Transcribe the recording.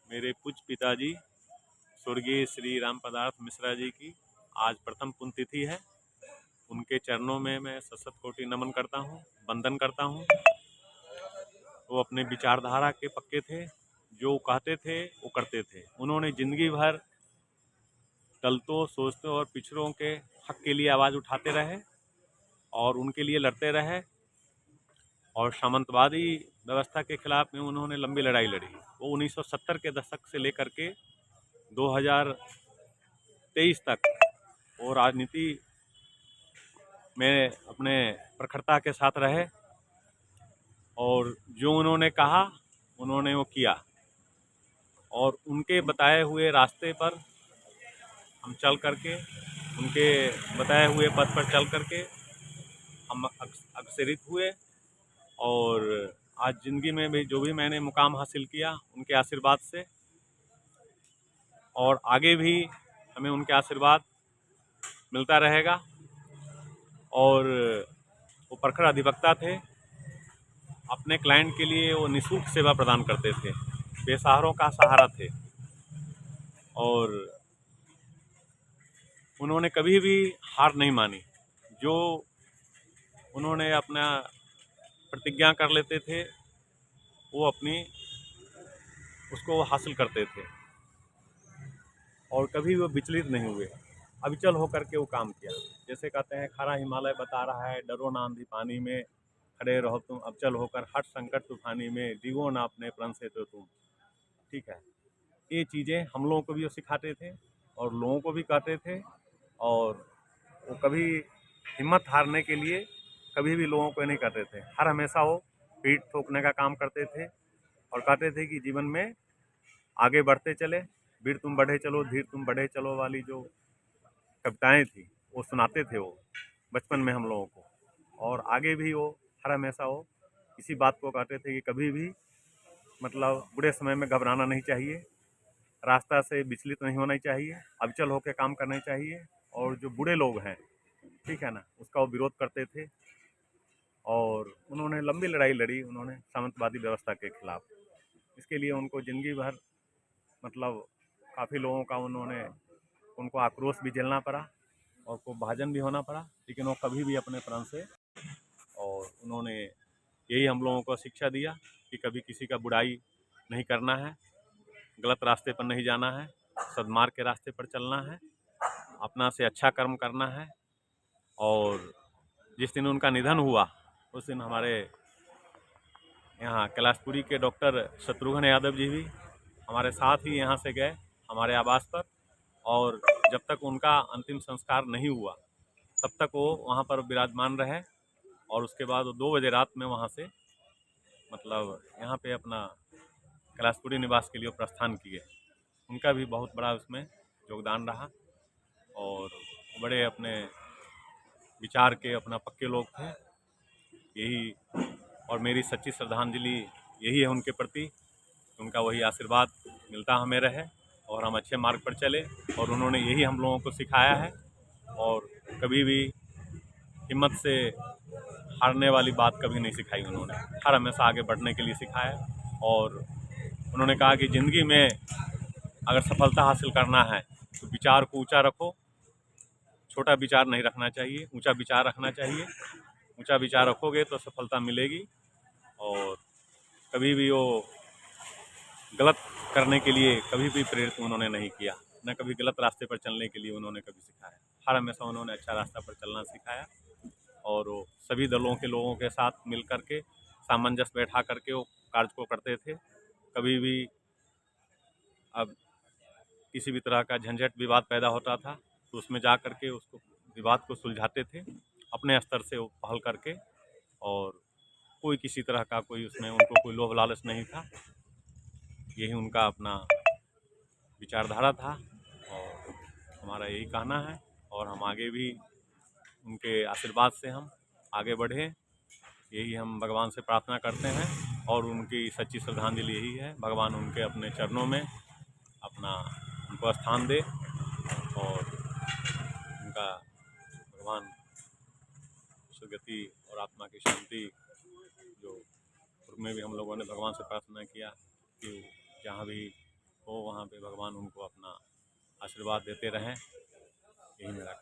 मेरे पूज्य पिताजी स्वर्गीय श्री राम पदार्थ मिश्रा जी की आज प्रथम पुण्यतिथि है। उनके चरणों में मैं सशत कोटि नमन करता हूँ, वंदन करता हूँ। वो अपने विचारधारा के पक्के थे, जो कहते थे वो करते थे। उन्होंने जिंदगी भर दलितों, शोषितों और पिछड़ों के हक के लिए आवाज़ उठाते रहे और उनके लिए लड़ते रहे और सामंतवादी व्यवस्था के खिलाफ में उन्होंने लंबी लड़ाई लड़ी। वो 1970 के दशक से लेकर के 2023 तक वो राजनीति में अपने प्रखरता के साथ रहे और जो उन्होंने कहा उन्होंने वो किया और उनके बताए हुए रास्ते पर हम चल करके, उनके बताए हुए पथ पर चल करके हम अग्रसरित हुए और आज ज़िंदगी में भी जो भी मैंने मुकाम हासिल किया उनके आशीर्वाद से, और आगे भी हमें उनके आशीर्वाद मिलता रहेगा। और वो प्रखर अधिवक्ता थे, अपने क्लाइंट के लिए वो निःशुल्क सेवा प्रदान करते थे, बेसहारों का सहारा थे और उन्होंने कभी भी हार नहीं मानी। जो उन्होंने अपना प्रतिज्ञा कर लेते थे वो अपनी उसको हासिल करते थे और कभी वो विचलित नहीं हुए, अविचल होकर के वो काम किया। जैसे कहते हैं खरा हिमालय बता रहा है, डरो ना आंधी पानी में, खड़े रहो तुम अविचल होकर, हट संकट तूफानी में, डिगो ना अपने प्रण से तो तुम। ठीक है, ये चीज़ें हम लोगों को भी वो सिखाते थे और लोगों को भी कहते थे और वो कभी हिम्मत हारने के लिए कभी भी लोगों को नहीं कहते थे। हर हमेशा वो पीठ ठोकने का काम करते थे और कहते थे कि जीवन में आगे बढ़ते चले, वीर तुम बढ़े चलो, धीर तुम बढ़े चलो वाली जो कविताएं थी वो सुनाते थे वो बचपन में हम लोगों को। और आगे भी वो हर हमेशा वो इसी बात को कहते थे कि कभी भी मतलब बुरे समय में घबराना नहीं चाहिए, रास्ता से विचलित नहीं होना चाहिए, अविचल होकर काम करना चाहिए और जो बुरे लोग हैं, ठीक है ना, उसका वो विरोध करते थे। और उन्होंने लंबी लड़ाई लड़ी उन्होंने सामंतवादी व्यवस्था के खिलाफ। इसके लिए उनको ज़िंदगी भर मतलब काफ़ी लोगों का उनको आक्रोश भी झेलना पड़ा और को भाजन भी होना पड़ा, लेकिन वो कभी भी अपने प्रण से, और उन्होंने यही हम लोगों को शिक्षा दिया कि कभी किसी का बुराई नहीं करना है, गलत रास्ते पर नहीं जाना है, सद्मार्ग के रास्ते पर चलना है, अपना से अच्छा कर्म करना है। और जिस दिन उनका निधन हुआ उस दिन हमारे यहाँ कैलाशपुरी के डॉक्टर शत्रुघ्न यादव जी भी हमारे साथ ही यहाँ से गए हमारे आवास पर, और जब तक उनका अंतिम संस्कार नहीं हुआ तब तक वो वहाँ पर विराजमान रहे और उसके बाद वो 2 बजे रात में वहाँ से मतलब यहाँ पे अपना कैलाशपुरी निवास के लिए प्रस्थान किए। उनका भी बहुत बड़ा उसमें योगदान रहा और बड़े अपने विचार के अपना पक्के लोग थे। यही और मेरी सच्ची श्रद्धांजलि यही है उनके प्रति, उनका वही आशीर्वाद मिलता हमें रहे और हम अच्छे मार्ग पर चले। और उन्होंने यही हम लोगों को सिखाया है और कभी भी हिम्मत से हारने वाली बात कभी नहीं सिखाई उन्होंने, हर हमेशा आगे बढ़ने के लिए सिखाया। और उन्होंने कहा कि ज़िंदगी में अगर सफलता हासिल करना है तो विचार को ऊंचा रखो, छोटा विचार नहीं रखना चाहिए, ऊंचा विचार रखना चाहिए। ऊंचा विचार रखोगे तो सफलता मिलेगी। और कभी भी वो गलत करने के लिए कभी भी प्रेरित उन्होंने नहीं किया, न कभी गलत रास्ते पर चलने के लिए उन्होंने कभी सिखाया। हर हमेशा उन्होंने अच्छा रास्ता पर चलना सिखाया और वो सभी दलों के लोगों के साथ मिल करके सामंजस्य बैठा करके वो कार्य को करते थे। कभी भी अब किसी भी तरह का झंझट विवाद पैदा होता था तो उसमें जा करके उसको विवाद को सुलझाते थे अपने स्तर से वो पहल करके, और कोई किसी तरह का कोई उसमें उनको कोई लोभ लालच नहीं था। यही उनका अपना विचारधारा था और हमारा यही कहना है। और हम आगे भी उनके आशीर्वाद से हम आगे बढ़े, यही हम भगवान से प्रार्थना करते हैं। और उनकी सच्ची श्रद्धांजलि यही है, भगवान उनके अपने चरणों में अपना उनको स्थान दे और उनका भगवान सुगति और आत्मा की शांति, जो पूर्व में भी हम लोगों ने भगवान से प्रार्थना किया कि जहाँ भी पे भगवान उनको अपना आशीर्वाद देते रहें, यही मेरा